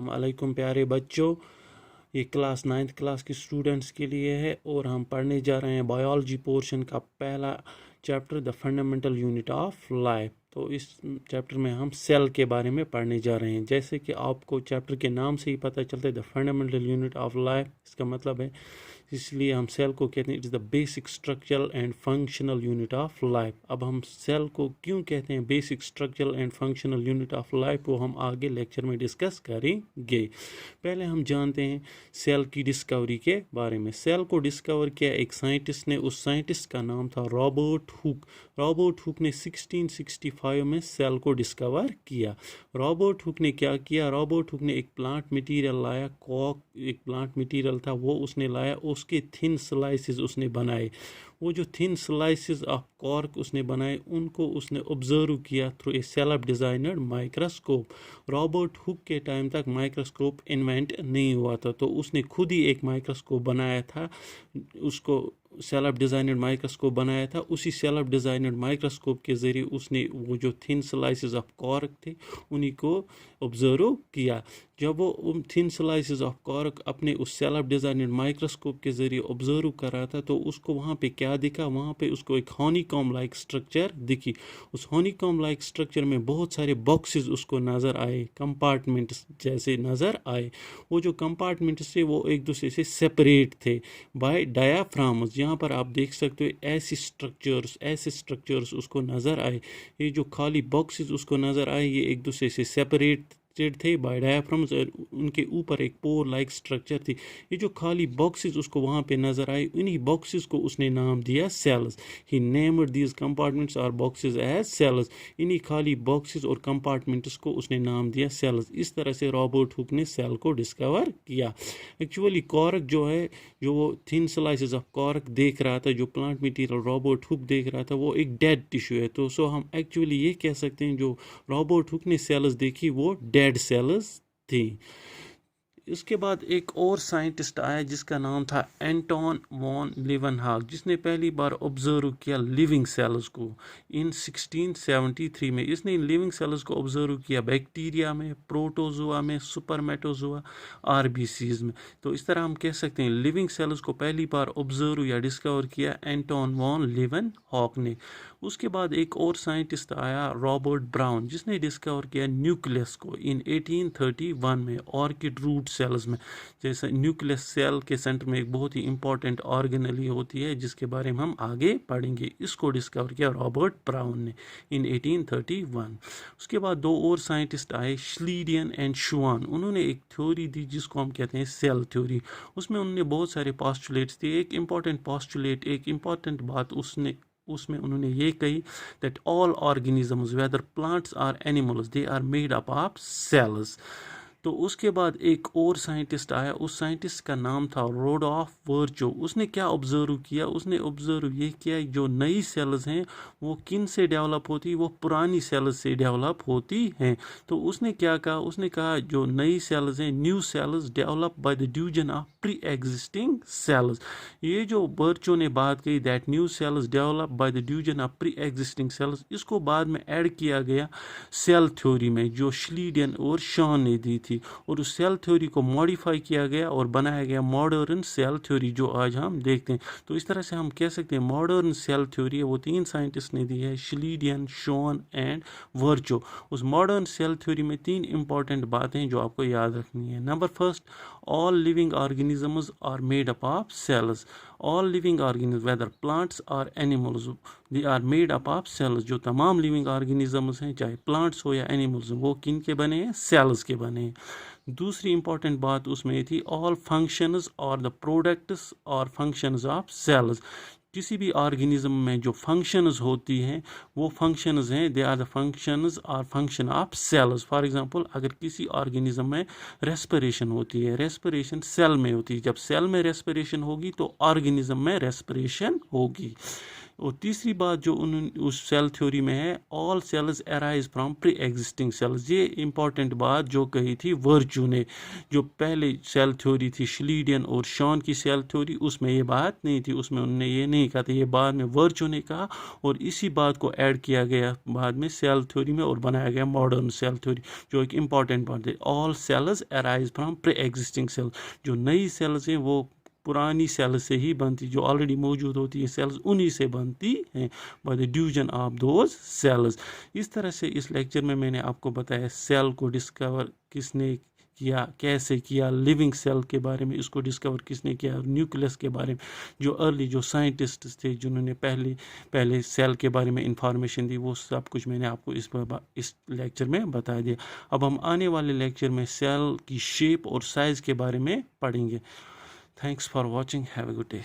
अस्सलाम वालेकुम प्यारे बच्चों। ये क्लास 9th क्लास के स्टूडेंट्स के लिए है और हम पढ़ने जा रहे हैं बायोलॉजी पोर्शन का पहला chapter the fundamental unit of life. तो इस चैप्टर में हम सेल के बारे में पढ़ने जा रहे हैं। जैसे कि आपको चैप्टर के नाम से ही पता चलता है the fundamental unit of life, इसका मतलब है, इसलिए हम सेल को कहते हैं it is the basic structural and functional unit of life. अब हम सेल को क्यों कहते हैं basic structural and functional unit of life वो हम आगे लेक्चर में डिस्कस करेंगे। पहले हम जानते हैं सेल की डिस्कवरी के बारे में। सेल को डिस्कवर किया एक साइंटिस्ट ने, उस साइंटिस्ट का नाम था रॉबर्ट हुक। रॉबर्ट हुक ने 1665 में सेल को डिस्कवर किया। रॉबर्ट हुक ने क्या किया, रॉबर्ट हुक ने एक प्लांट मटेरियल लाया, कॉक एक प्लांट मटेरियल था वो उसने लाया, उसके थिन स्लाइसेस उसने बनाए। वो जो थिन स्लाइसेस ऑफ कॉर्क उसने बनाए उनको उसने ऑब्जर्व किया through a self designed microscope. Robert Hooke के टाइम तक माइक्रोस्कोप इन्वेंट नहीं हुआ था, तो उसने खुद ही एक माइक्रोस्कोप बनाया था, उसको सेल्फ डिज़ाइनड माइक्रोस्कोप बनाया था। उसी सेल्फ डिज़ाइनड माइक्रोस्कोप के ज़रिए उसने वो जो थिन स्लाइसेस ऑफ कॉर्क थे उन्हीं को ऑब्जर्व किया। जब वो उन थिन स्लाइसेस ऑफ कॉर्क अपने उस सेल्फ डिज़ाइनड माइक्रोस्कोप के ज़रिए ऑब्जर्व कर रहा था, तो उसको वहाँ पे क्या दिखा, वहाँ पे उसको एक हनीकॉम्ब लाइक स्ट्रक्चर दिखी। उस हनीकॉम्ब लाइक स्ट्रक्चर में बहुत सारे बॉक्सेस उसको नज़र आए, कंपार्टमेंट्स जैसे नज़र आए। वो जो कंपार्टमेंट्स थे वो एक दूसरे से सेपरेट थे बाय डायाफ्राम्स। यहाँ पर आप देख सकते हो ऐसे स्ट्रक्चर्स उसको नज़र आए। ये जो खाली बॉक्सेस उसको नज़र आए ये एक दूसरे से सेपरेट थे बाय डायाफ्राम्स और उनके ऊपर एक पोर लाइक स्ट्रक्चर थी। ये जो खाली बॉक्सेस उसको वहाँ पे नज़र आए, इन्हीं बॉक्सेस को उसने नाम दिया cells. He named these compartments और बॉक्सेस एज सेल्स। इन्हीं खाली बॉक्सेस और कंपार्टमेंट्स को उसने नाम दिया सेल्स। इस तरह से रॉबर्ट हुक ने सेल को डिस्कवर किया। एक्चुअली कॉर्क जो है, जो वो थिन स्लाइसेस ऑफ कॉर्क देख रहा था, जो प्लांट मटेरियल रॉबर्ट हुक देख रहा था, वो एक डेड टिश्यू है। तो हम एक्चुअली ये कह सकते हैं जो रॉबर्ट हुक ने सेल्स देखी वो डेड सेल्स थी। इसके बाद एक और साइंटिस्ट आया जिसका नाम था एंटोन वॉन लीवनहॉक, जिसने पहली बार ऑब्जर्व किया लिविंग सेल्स को इन 1673 में। इसने लिविंग सेल्स को ऑब्जर्व किया बैक्टीरिया में, प्रोटोजोआ में, सुपरमेटोजोआ, आरबीसीज में। तो इस तरह हम कह सकते हैं लिविंग सेल्स को पहली बार ऑब्जर्व या डिस्कवर किया एंटोन वॉन लीवनहॉक ने। उसके बाद एक और साइंटिस्ट आया रॉबर्ट ब्राउन, जिसने डिस्कवर किया न्यूक्लियस को इन 1831 में ऑर्किड रूट सेल्स में। जैसे न्यूक्लियस सेल के सेंटर में एक बहुत ही इंपॉर्टेंट ऑर्गेनेली होती है जिसके बारे में हम आगे पढ़ेंगे। इसको डिस्कवर किया रॉबर्ट ब्राउन ने इन 1831। उसके बाद दो और साइंटिस्ट आए श्लीडियन एंड शुआन। उन्होंने एक थ्योरी दी जिसको हम कहते हैं सेल थ्योरी। उसमें उन्होंने बहुत सारे पॉस्टुलेट्स दिए। एक इंपॉर्टेंट बात उसमें उन्होंने ये कही that all organisms whether plants or animals they are made up of cells। तो उसके बाद एक और साइंटिस्ट आया, उस साइंटिस्ट का नाम था रोडॉल्फ वर्चो। उसने क्या ऑब्जर्व किया, उसने ऑब्जर्व ये किया जो नई सेल्स हैं वो किन से डेवलप होती, वो पुरानी सेल्स से डेवलप होती हैं। तो उसने क्या कहा, उसने कहा जो नई सेल्स हैं, new cells develop by the division of pre existing cells. ये जो वर्चो ने बात कही that new cells develop by the division of pre existing sales, इसको बाद में ऐड किया गया सेल थ्योरी में जो श्लीडियन और शॉन ने दी थी। और उस सेल थ्योरी को मॉडिफाई किया गया और बनाया गया मॉडर्न सेल थ्योरी जो आज हम देखते हैं। तो इस तरह से हम कह सकते हैं मॉडर्न सेल थ्योरी वो तीन साइंटिस्ट ने दी है, श्लीडियन, शॉन एंड वर्चो। उस मॉडर्न सेल थ्योरी में तीन इंपॉर्टेंट बातें जो आपको याद रखनी है। Number first, all living organisms are made up of cells। all living organisms whether plants or animals they are made up of cells। जो तमाम living organisms हैं चाहे plants हो या animals वो किन के बने हैं, cells के बने हैं। दूसरी इंपॉर्टेंट बात उसमें थी all functions or the products or functions of cells। किसी भी ऑर्गेनिज्म में जो फंक्शंस होती हैं वो फंक्शंस हैं, दे आर द फंक्शंस और function of cells. For example अगर किसी ऑर्गेनिज्म में रेस्पिरेशन होती है, रेस्पिरेशन सेल में होती है, जब सेल में रेस्पिरेशन होगी तो ऑर्गेनिज्म में रेस्पिरेशन होगी। और तीसरी बात जो उन्होंने उस सेल थ्योरी में है, all cells arise from pre existing cells. ये इंपॉर्टेंट बात जो कही थी वर्च्यू ने, जो पहले सेल थ्योरी थी श्लीडियन और शॉन की सेल थ्योरी, उसमें ये बात नहीं थी, उसमें उन्होंने ये नहीं कहा था, ये बाद में वर्च्यू ने कहा और इसी बात को ऐड किया गया बाद में सेल थ्योरी में और बनाया गया मॉडर्न सेल थ्योरी, जो एक इंपॉर्टेंट बात है। All cells arise from pre existing cell, जो नई सेल्स हैं वो पुरानी सेल्स से ही बनती, जो ऑलरेडी मौजूद होती है सेल्स उन्हीं से बनती हैं by the division of those cells. इस तरह से इस लेक्चर में मैंने आपको बताया सेल को डिस्कवर किसने किया, कैसे किया, लिविंग सेल के बारे में इसको डिस्कवर किसने किया, न्यूक्लियस के बारे में जो अर्ली जो साइंटिस्ट थे जिन्होंने पहले सेल के बारे में इंफॉर्मेशन दी, वो सब कुछ मैंने आपको इस लेक्चर में बता दिया। अब हम आने वाले लेक्चर में सेल की शेप और साइज़ के बारे में पढ़ेंगे। Thanks for watching. Have a good day.